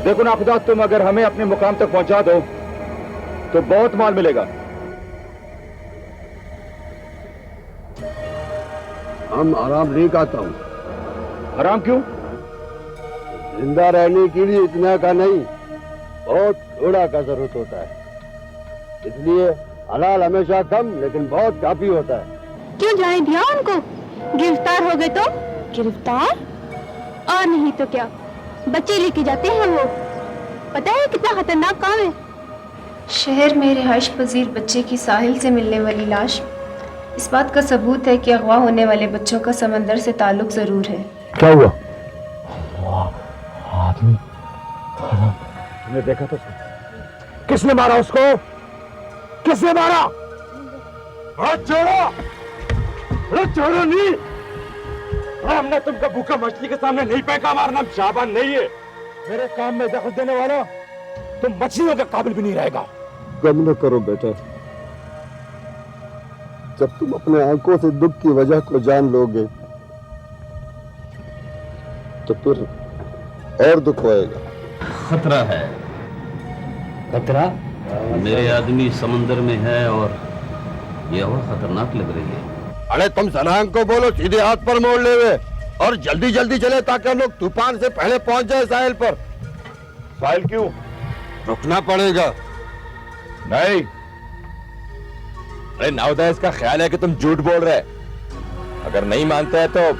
देखो नाखुदा, तुम अगर हमें अपने मुकाम तक पहुंचा दो तो बहुत माल मिलेगा। हम आराम नहीं खाता हूँ। आराम क्यों? जिंदा रहने के लिए इतना का नहीं, बहुत थोड़ा का जरूरत होता है। इसलिए हलाल हमेशा कम लेकिन बहुत काफी होता है। क्यों जाने दिया उनको? गिरफ्तार हो गए तो? गिरफ्तार? और नहीं तो क्या, बच्चे लेके जाते हैं वो। पता है कितना खतरनाक काम है। शहर में रिहाइश पजीर बच्चे की साहिल से मिलने वाली लाश इस बात का सबूत है कि अगवा होने वाले बच्चों का समंदर से ताल्लुक जरूर है। क्या हुआ? आदमी तुमने देखा तो? किसने मारा उसको? किसने मारा? हाथ छोड़ो! अरे छोड़ो नहीं! हमने तुमको भूखा मछली के सामने नहीं फेंका। हमारा नाम शाबान नहीं है। मेरे काम में दखल देने वाला तुम मछलियों के काबिल भी नहीं रहेगा। गम न करो बेटा, जब तुम अपने आंखों से दुख की वजह को जान लोगे तो फिर और दुख होएगा। खतरा है। खतरा? मेरे आदमी समंदर में है और ये और खतरनाक लग रही है। अरे तुम सनांग को बोलो सीधे हाथ पर मोड़ ले वे और जल्दी जल्दी चले ताकि हम लोग तूफान से पहले पहुंच जाए साहिल पर। साहिल क्यों? रुकना पड़ेगा। नहीं, अरे नाउदा, इसका ख्याल है कि तुम झूठ बोल रहे। अगर नहीं मानते हैं तो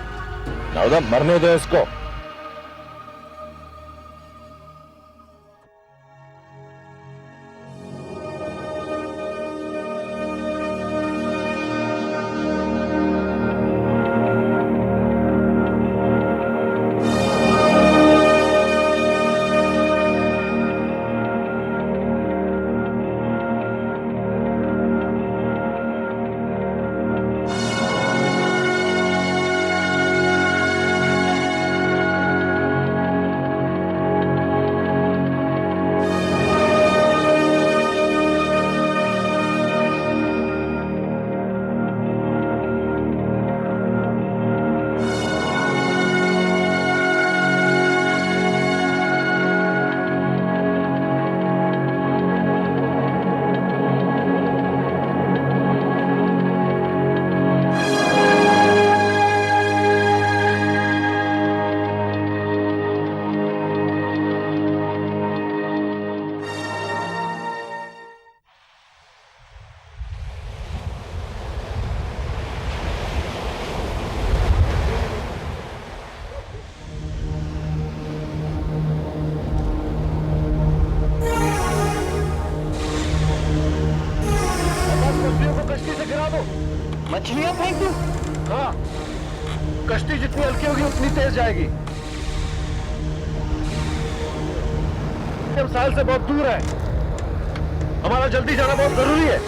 नाउदा मरने दो इसको। मछलियां फेंक दूं? हाँ, कश्ती जितनी हल्की होगी उतनी तेज जाएगी। हम साहिल से बहुत दूर है, हमारा जल्दी जाना बहुत जरूरी है।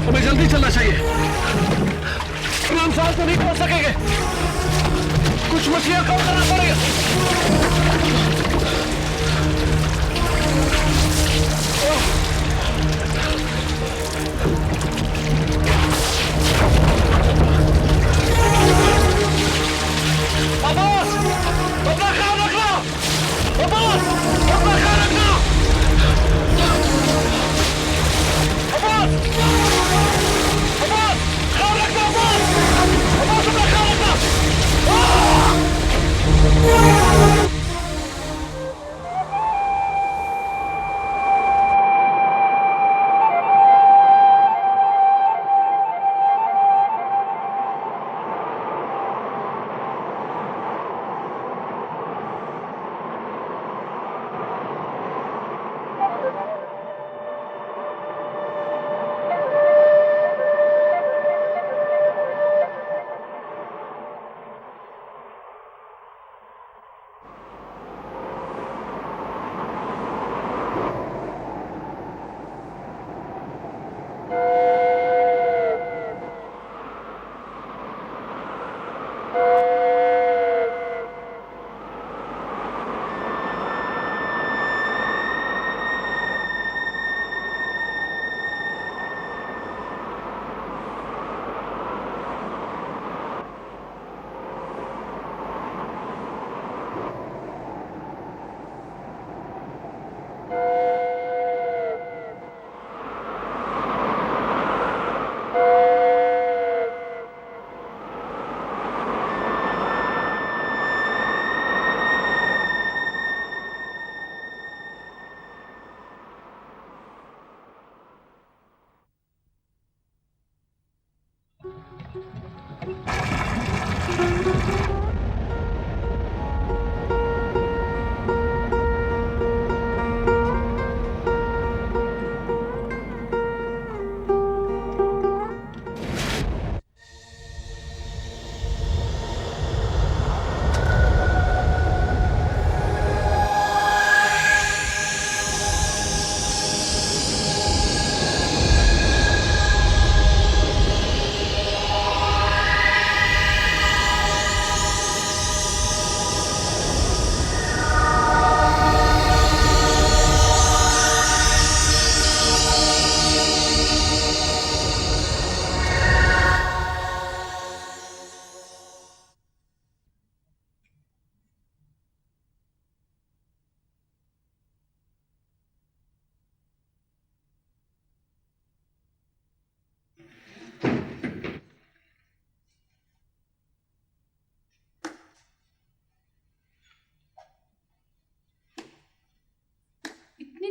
हमें जल्दी चलना चाहिए, हम साल तो नहीं पहुंच सकेंगे। कुछ मछलियां कम करना पड़ेगा। अब्बास, अपना ख्याल रखना। अब्बास, अपना ख्याल रखना। अब्बास, अब्बास, ख्याल रखना। अब्बास, अब्बास, अपना ख्याल रखना।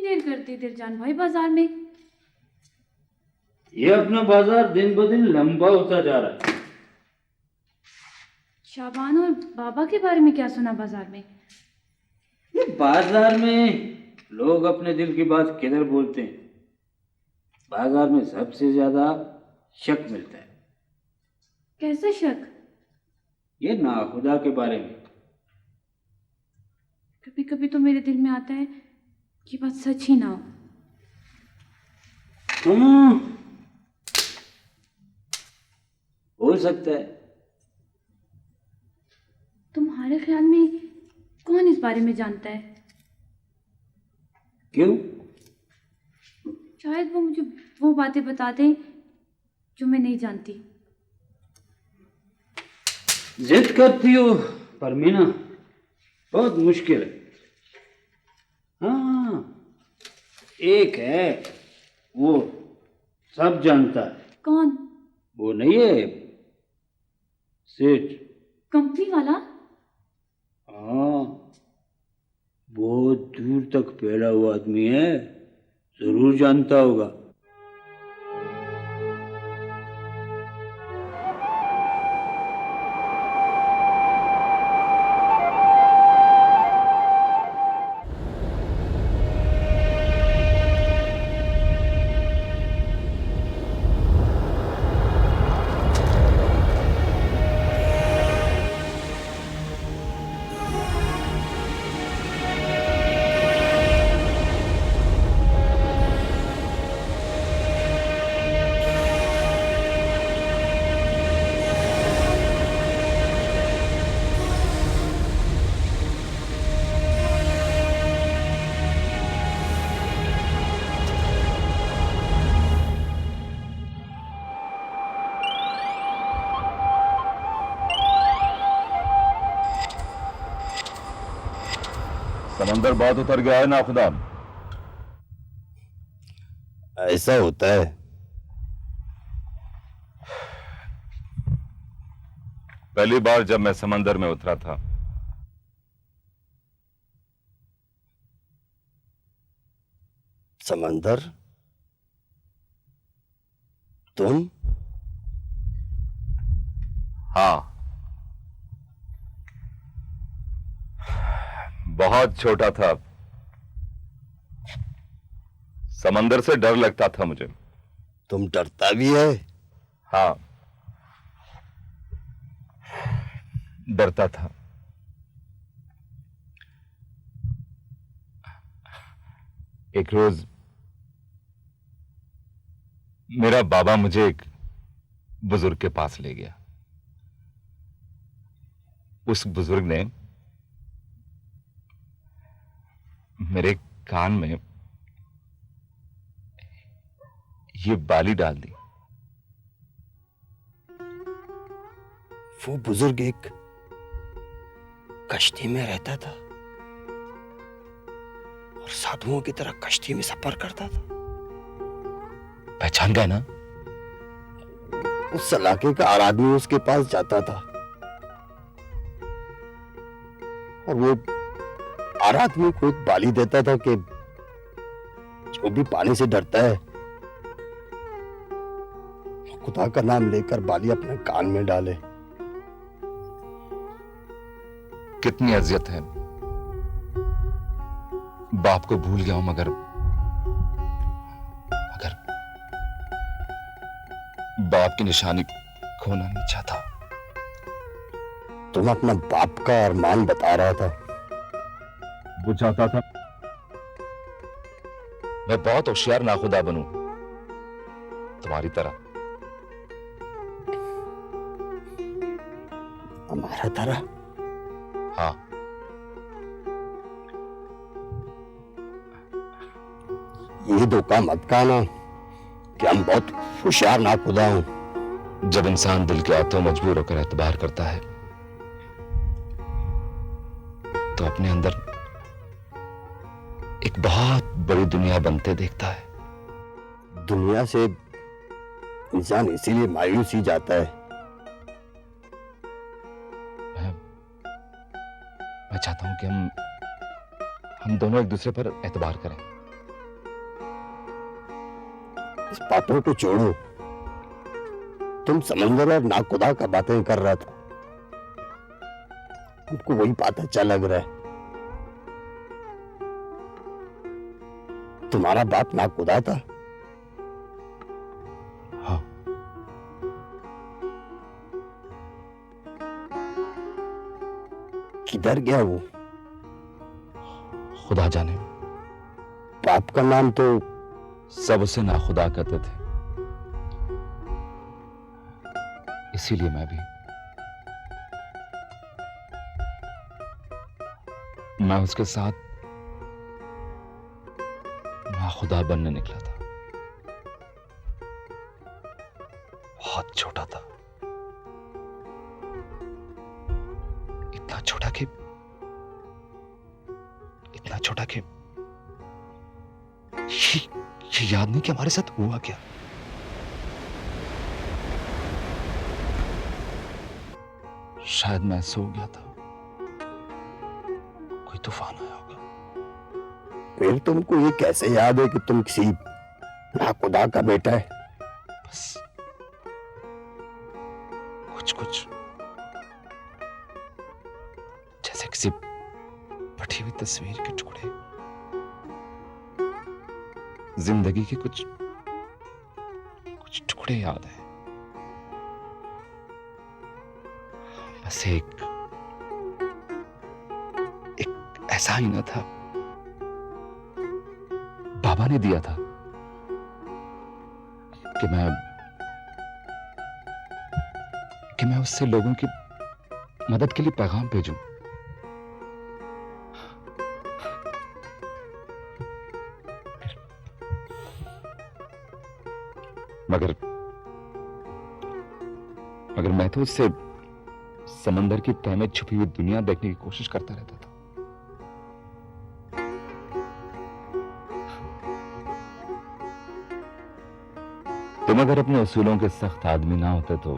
देर करते दिलजान भाई बाजार में? ये अपना बाजार दिन ब दिन लंबा होता जा रहा है। शाबान और बाबा के बारे में क्या सुना बाजार में? ये बाजार में लोग अपने दिल की बात किधर बोलते हैं। बाजार में सबसे ज्यादा शक मिलता है। कैसे शक? ये नाखुदा के बारे में। कभी कभी तो मेरे दिल में आता है कि बात सच ही ना हो। हो सकता है। तुम्हारे ख्याल में कौन इस बारे में जानता है? क्यों? शायद वो मुझे वो बातें बता दें जो मैं नहीं जानती। जिद करती हो पर मीना बहुत मुश्किल है। हाँ, एक है वो सब जानता है। कौन? वो नहीं है सेठ, कंपनी वाला? हाँ, बहुत दूर तक फैला हुआ आदमी है, जरूर जानता होगा। समंदर बहुत उतर गया है नाखुदा। ऐसा होता है। पहली बार जब मैं समंदर में उतरा था, समंदर? तुम? हाँ, बहुत छोटा था। समंदर से डर लगता था मुझे। तुम डरता भी है? हाँ, डरता था। एक रोज मेरा बाबा मुझे एक बुजुर्ग के पास ले गया। उस बुजुर्ग ने मेरे कान में ये बाली डाल दी। वो बुजुर्ग एक कश्ती में रहता था और साधुओं की तरह कश्ती में सफर करता था। पहचान गए ना? उस इलाके का हर आदमी उसके पास जाता था और वो हर आदमी को एक बाली देता था कि जो भी पानी से डरता है वो खुदा का नाम लेकर बाली अपने कान में डाले। कितनी अजियत है। बाप को भूल गया हूं मगर बाप की निशानी खोना नहीं चाहता। तुम अपना बाप का अरमान बता रहा था। वो चाहता था मैं बहुत होशियार नाखुदा बनूं, तुम्हारी तरह। हमारा तरह? हाँ, ये धोखा मत खाना कि हम बहुत होशियार नाखुदा हूं। जब इंसान दिल के आतों मजबूर होकर एतबार करता है तो अपने अंदर एक बहुत बड़ी दुनिया बनते देखता है। दुनिया से इंसान इसीलिए मायूस ही जाता है। मैं चाहता हूं कि हम दोनों एक दूसरे पर एतबार करें। इस बातों को छोड़ो, तुम समंदर और नाखुदा का बातें कर रहा था, हमको वही बात अच्छा लग रहा है। तुम्हारा बाप नाखुदा था? हाँ। किधर गया वो? खुदा जाने। बाप का नाम तो सब उसे नाखुदा कहते थे, इसीलिए मैं उसके साथ नाखुदा बनने निकला था। बहुत छोटा था, इतना छोटा कि ये याद नहीं कि हमारे साथ हुआ क्या। शायद मैं सो गया था, कोई तूफान आया होगा। फिर तुमको ये कैसे याद है कि तुम किसी नाखुदा का बेटा है? बस कुछ जैसे किसी फटी हुई तस्वीर के टुकड़े, जिंदगी के कुछ टुकड़े याद है। बस एक ऐसा ही ना था, बाबा ने दिया था कि मैं उससे लोगों की मदद के लिए पैगाम भेजूं। मगर मैं तो उससे समंदर की तह में छुपी हुई दुनिया देखने की कोशिश करता रहता था। तुम अगर अपने उसूलों के सख्त आदमी ना होते तो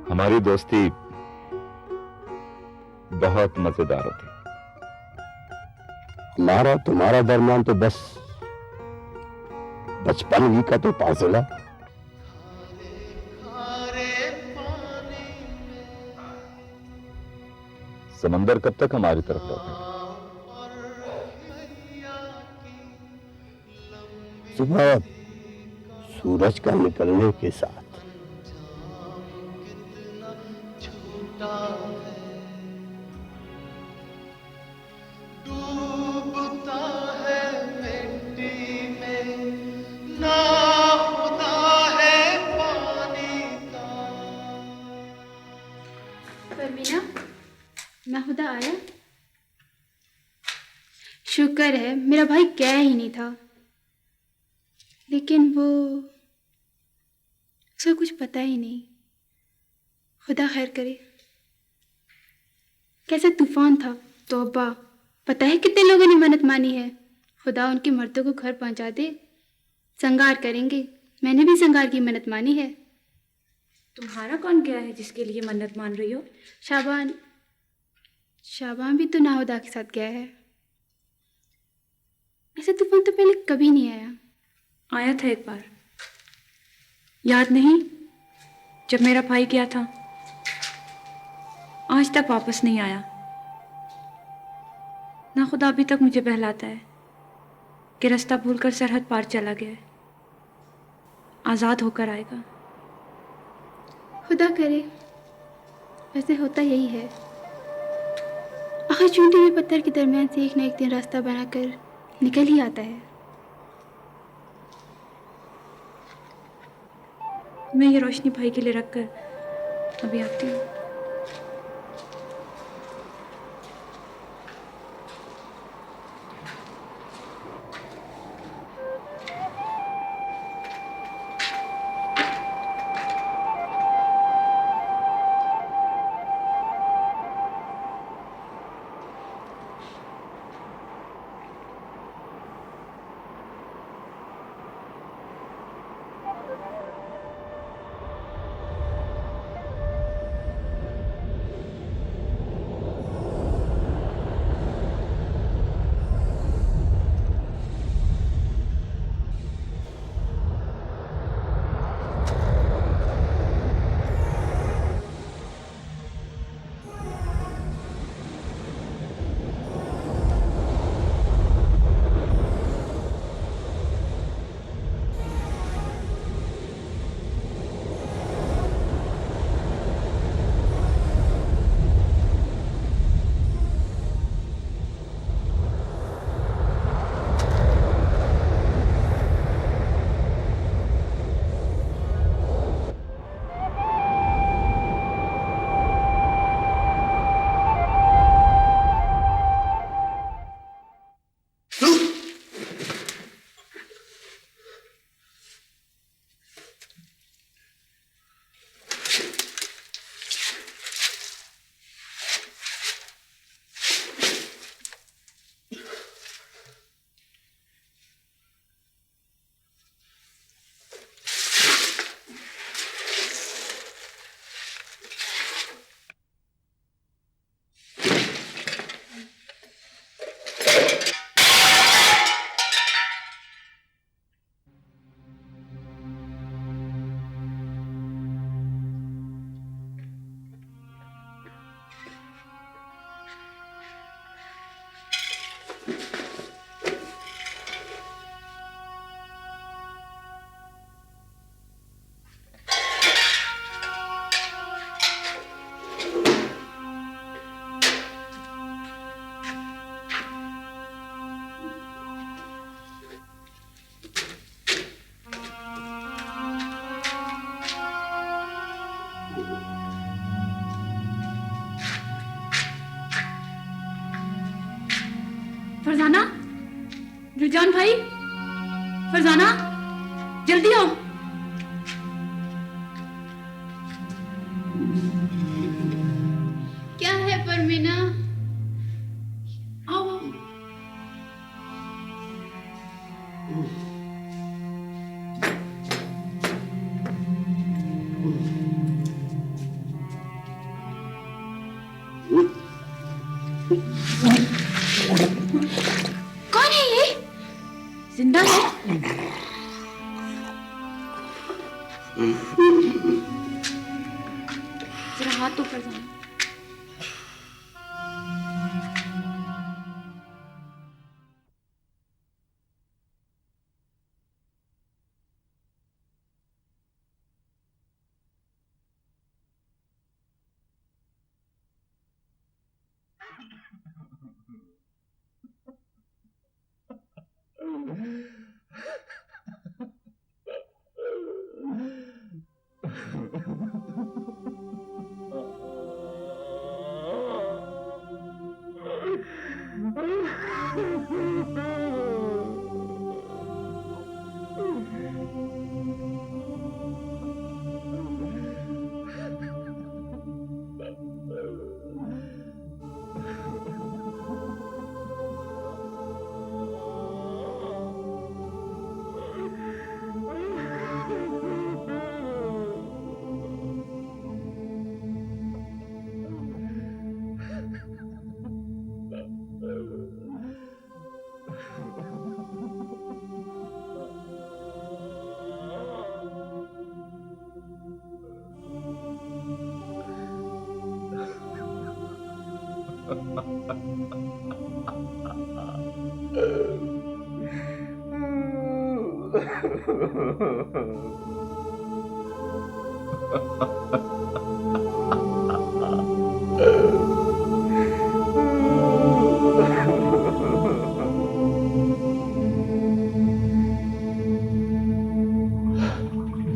हमारी दोस्ती बहुत मजेदार होती। हमारा तुम्हारा दरमियान तो बस बचपन ही का तो फासला। समंदर कब तक हमारी तरफ लौटेगा? सुबह सूरज का निकलने के साथ। परमीना, नाहुदा आया? शुक्र है, मेरा भाई गया ही नहीं था। लेकिन उसको कुछ पता ही नहीं। खुदा खैर करे। कैसा तूफान था, तौबा। पता है कितने लोगों ने मन्नत मानी है, खुदा उनके मर्दों को घर पहुंचा दे, संगार करेंगे। मैंने भी संगार की मन्नत मानी है। तुम्हारा कौन गया है जिसके लिए मन्नत मान रही हो? शाबान भी तो नाहुदा के साथ गया है। ऐसा तूफान तो पहले कभी नहीं आया। आया था एक बार, याद नहीं? जब मेरा भाई गया था, आज तक वापस नहीं आया। ना खुदा अभी तक मुझे बहलाता है कि रास्ता भूलकर सरहद पार चला गया है। आज़ाद होकर आएगा। खुदा करे। वैसे होता यही है, आखिर चूंटी में पत्थर के दरमियान से एक न एक दिन रास्ता बनाकर निकल ही आता है। मैं ये रोशनी भाई के लिए रखकर अभी आती हूँ। फरजाना, रुझान भाई, फरजाना, जल्दी आओ। क्या है परमीना? आओ आओ। कौन है ये? जिंदा है? जरा हाथ तो फरजाना।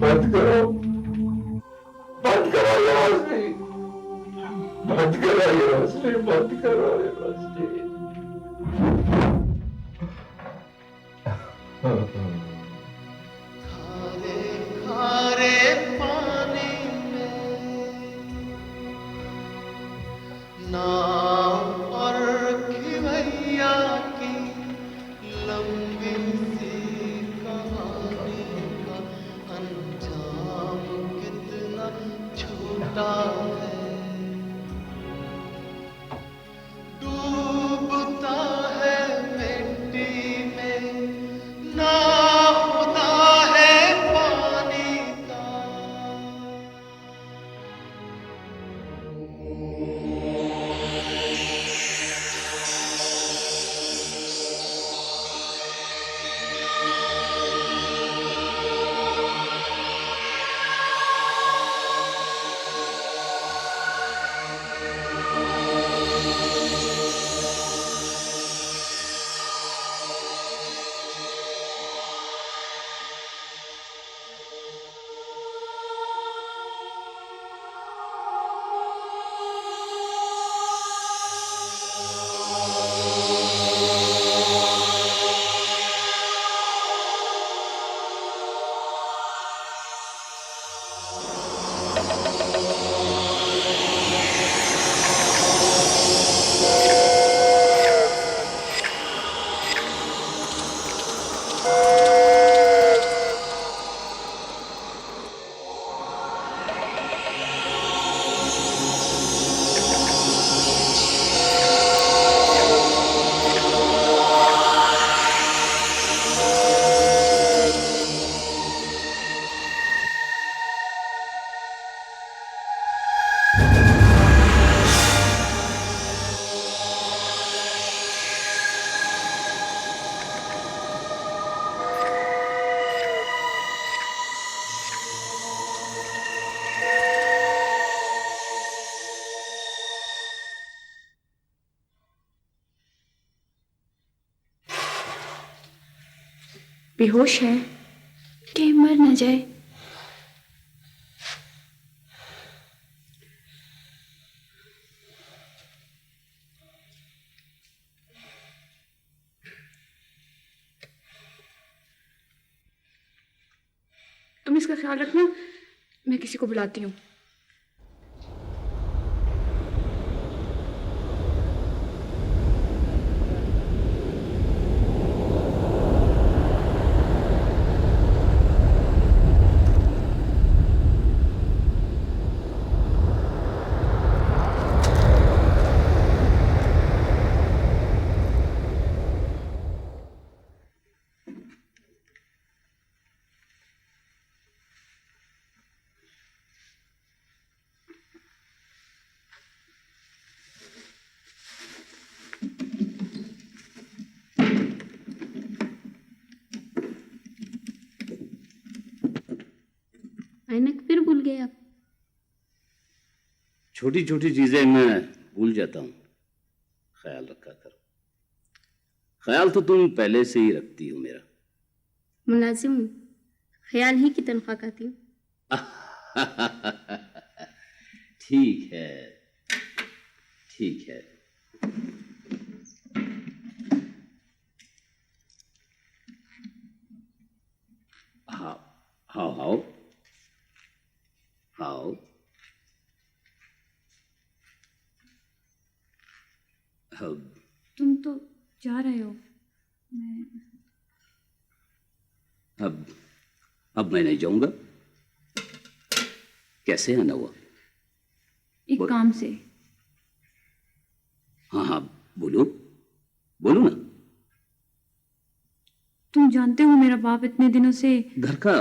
बंद करो, बंद करो ये रोशनी, बंद करो ये रोशनी, बंद करो ये रोशनी। खारे पानी में नाव और खिवैया की लंबी सी कहानी का अंजाम कितना छोटा है। डूबता है मिट्टी में ना होता है पानी का। बेहोश है? कहीं मर न जाए। उसका ख्याल रखना। मैं किसी को बुलाती हूँ। ऐनक फिर भूल गए आप। छोटी छोटी चीजें मैं भूल जाता हूँ, ख्याल रखा करो। ख्याल तो तुम पहले से ही रखती हो मेरा। मुलाजिम हूँ, ख्याल ही की तनख्वाह खाती हूँ। ठीक है, ठीक है। हाँ हाँ हाँ हाँ। तुम तो जा रहे हो। मैं अब मैं नहीं जाऊंगा। कैसे आना हुआ? एक काम से। हाँ हाँ बोलो, बोलो ना। तुम जानते हो मेरा बाप इतने दिनों से। घर का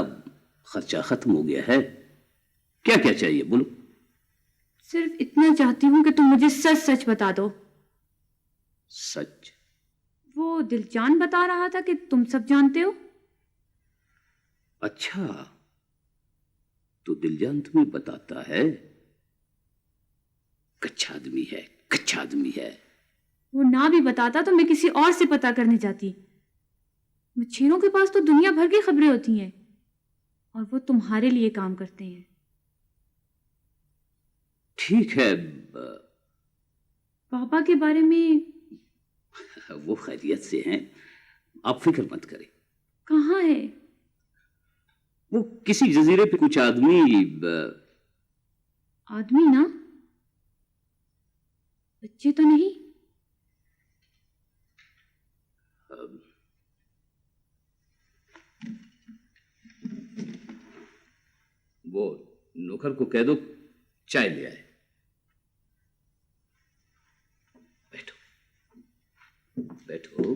खर्चा खत्म हो गया है, क्या क्या चाहिए बोलो। सिर्फ इतना चाहती हूँ कि तुम मुझे सच सच बता दो। सच? वो दिलजान बता रहा था कि तुम सब जानते हो। अच्छा, तो दिलजान तुम्हें बताता है? कच्चा आदमी है, कच्चा आदमी है। वो ना भी बताता तो मैं किसी और से पता करने जाती। मच्छरों के पास तो दुनिया भर की खबरें होती हैं और वो तुम्हारे लिए काम करते हैं। ठीक है। पापा के बारे में? वो खैरियत से हैं, आप फिक्र मत करें। कहाँ है? वो किसी जजीरे पे कुछ आदमी। आदमी ना, बच्चे तो नहीं? वो नौकर को कह दो चाय ले आए। बैठो बैठो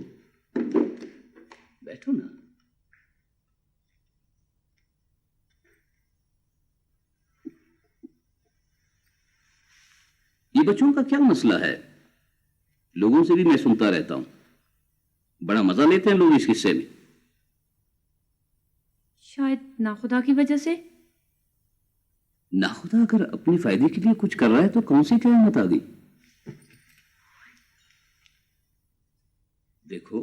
बैठो ना। ये बच्चों का क्या मसला है? लोगों से भी मैं सुनता रहता हूं, बड़ा मजा लेते हैं लोग इस किस्से में। शायद नाखुदा की वजह से। नाखुदा अगर अपने फायदे के लिए कुछ कर रहा है तो कौन सी क़यामत आ गई? देखो,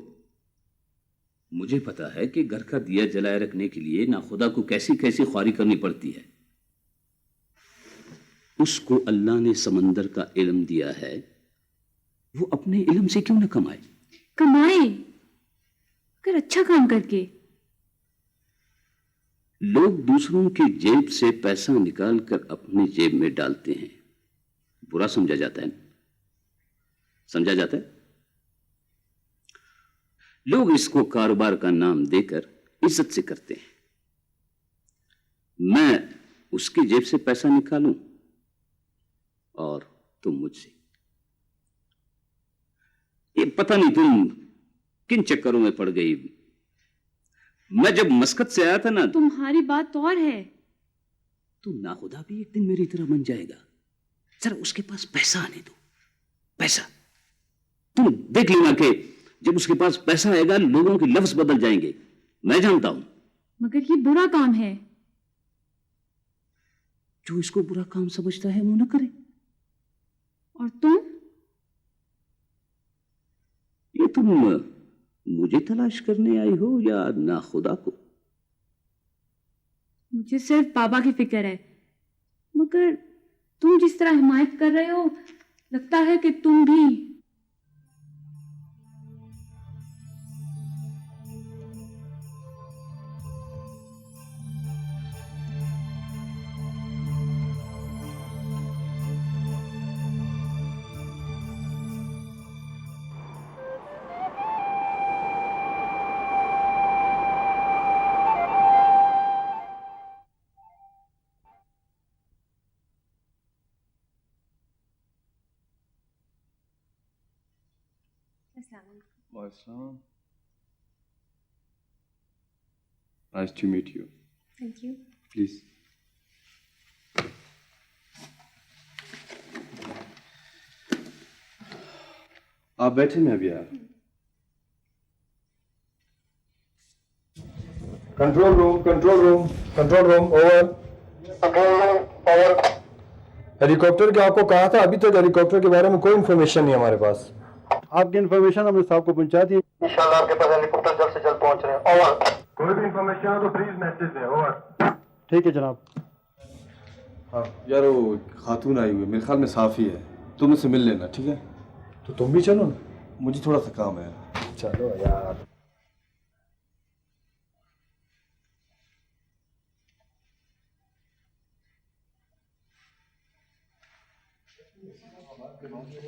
मुझे पता है कि घर का दिया जलाए रखने के लिए नाखुदा को कैसी कैसी ख्वारी करनी पड़ती है। उसको अल्लाह ने समंदर का इल्म दिया है, वो अपने इल्म से क्यों न कमाए? कमाए, अगर अच्छा काम करके। लोग दूसरों की जेब से पैसा निकालकर अपनी जेब में डालते हैं, बुरा समझा जाता है, समझा जाता है। लोग इसको कारोबार का नाम देकर इज्जत से करते हैं। मैं उसकी जेब से पैसा निकालूं और तुम मुझसे। ये पता नहीं तुम किन चक्करों में पड़ गई। मैं जब मस्कत से आया था ना। तुम्हारी बात और है। तो नाखुदा भी एक दिन मेरी तरह बन जाएगा। जरा उसके पास पैसा आने दो, पैसा। तुम देख लेना कि जब उसके पास पैसा आएगा लोगों के लफ्ज बदल जाएंगे, मैं जानता हूं। मगर ये बुरा काम है। जो इसको बुरा काम समझता है वो न करे। और तुम? ये तुम मुझे तलाश करने आई हो या नाखुदा को? मुझे सिर्फ बाबा की फिक्र है, मगर तुम जिस तरह हिमायत कर रहे हो लगता है कि तुम भी। Waislam. Nice to meet you. Thank you. Please. आप बैठे, मैं अभी आया। Control room, over. हेलीकॉप्टर के आपको कहा था, अभी तक हेलीकॉप्टर के बारे में कोई इन्फॉर्मेशन नहीं है हमारे पास। आपकी इन्फॉर्मेशन हमने साहब को पहुंचा दी। इंशाल्लाह आपके पास हेलीकॉप्टर जल्द से जल्द पहुंच रहे हैं। ओवर। कोई भी इंफॉर्मेशन हो तो प्लीज मैसेज दें। ओवर। ठीक है जनाब। हाँ यार, वो खातून आई हुई है, मेरे ख्याल में साफ ही है, तुम उससे मिल लेना, ठीक है? तो तुम भी चलो ना। मुझे थोड़ा सा काम है। चलो यार।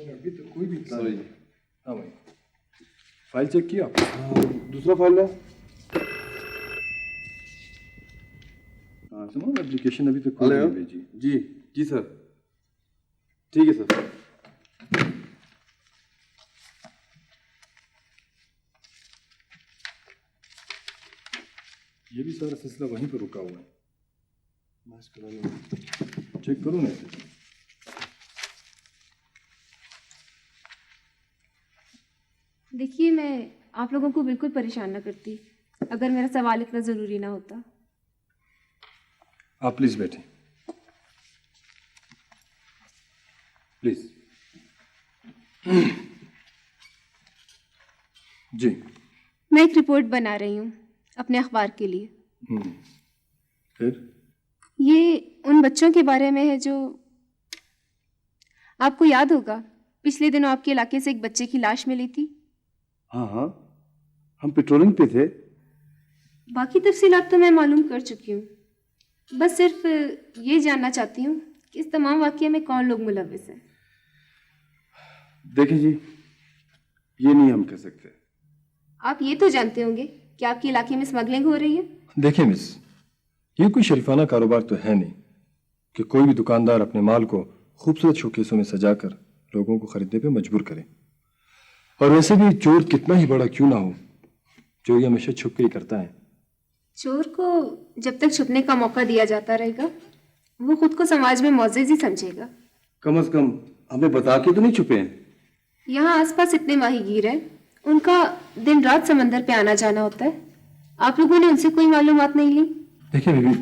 अभी तो कोई भी इत्तला नहीं। हाँ भाई, फाइल चेक किया? दूसरा फाइल है। हाँ सुनो, एप्लीकेशन अभी तक कोई नहीं भेजी। जी सर, ठीक है सर। ये भी सारा सिलसिला वहीं पर रुका हुआ है। चेक करो ना इसे। देखिए, मैं आप लोगों को बिल्कुल परेशान न करती अगर मेरा सवाल इतना ज़रूरी ना होता। आप प्लीज बैठें, प्लीज। जी। मैं एक रिपोर्ट बना रही हूँ अपने अखबार के लिए। फिर? ये उन बच्चों के बारे में है जो, आपको याद होगा पिछले दिनों आपके इलाके से एक बच्चे की लाश मिली थी। हाँ, हम पेट्रोलिंग पे थे। बाकी तफसीलात तो मैं मालूम कर चुकी हूँ, बस सिर्फ ये जानना चाहती हूँ कि इस तमाम वाक़ये में कौन लोग मुलव्विस हैं। देखिए जी, ये नहीं हम कह सकते। आप ये तो जानते होंगे कि आपके इलाके में स्मगलिंग हो रही है। देखिए मिस, ये कोई शरीफाना कारोबार तो है नहीं कि कोई भी दुकानदार अपने माल को खूबसूरत शोकेसों में सजाकर लोगों को खरीदने पे मजबूर करे। और वैसे भी चोर कितना ही बड़ा क्यों ना हो, चोरी हमेशा छुप के ही करता है। चोर को जब तक छुपने का मौका दिया जाता रहेगा, वो खुद को समाज में मुअज़्ज़ज़ ही समझेगा। कम से कम हमें बता के तो नहीं छुपे हैं। यहाँ आसपास इतने माहीगीर हैं, उनका दिन रात समंदर पे आना जाना होता है। आप लोगों ने उनसे कोई मालूमात नहीं ली? देखिए बीबी,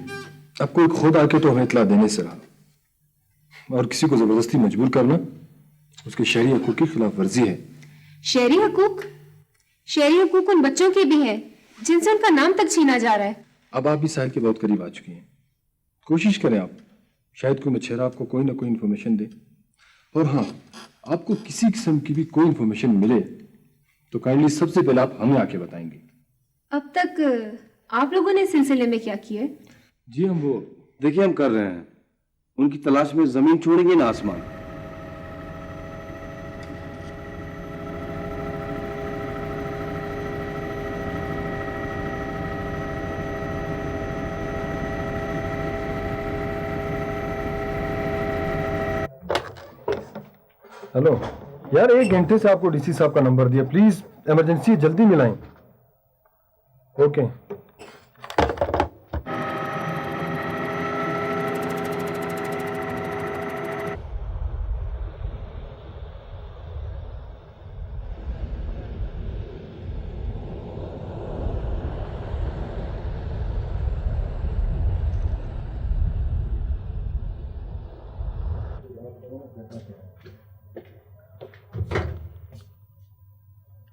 अब कोई खुद आके तो हमें इत्तला देने से रहा, और किसी को जबरदस्ती मजबूर करना उसके शहरी हकूक की खिलाफ वर्जी है। शहरी हकूक? शहरी हकूक उन बच्चों के भी हैं जिनसे उनका नाम तक छीना जा रहा है। अब आप भी साहिल के बहुत करीब आ चुकी हैं, कोशिश करें आप, शायद कोई मछेरा आपको कोई ना कोई इन्फॉर्मेशन दे। और हाँ, आपको किसी किस्म की भी कोई इन्फॉर्मेशन मिले तो काइंडली सबसे पहले आप हमें आके बताएंगे। अब तक आप लोगों ने इस सिलसिले में क्या किया है? जी हम वो देखिए हम कर रहे हैं, उनकी तलाश में जमीन छोड़ेंगे ना आसमान। हेलो यार, 1 घंटे से आपको डीसी साहब का नंबर दिया, प्लीज इमरजेंसी जल्दी मिलाएं। ओके।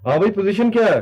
हाँ भाई, पोजीशन क्या है?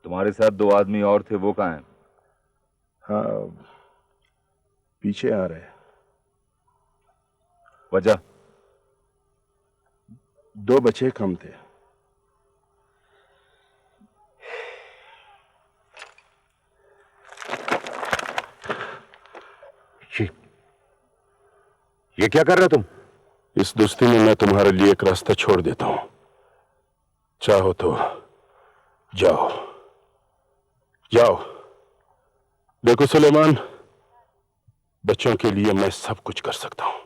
तुम्हारे साथ 2 आदमी और थे, वो कहाँ हैं? हाँ, पीछे आ रहे हैं। वजह? 2 बच्चे कम थे। ये क्या कर रहे हो तुम? इस दोस्ती में मैं तुम्हारे लिए एक रास्ता छोड़ देता हूं, चाहो तो जाओ। जाओ। देखो सुलेमान, बच्चों के लिए मैं सब कुछ कर सकता हूं,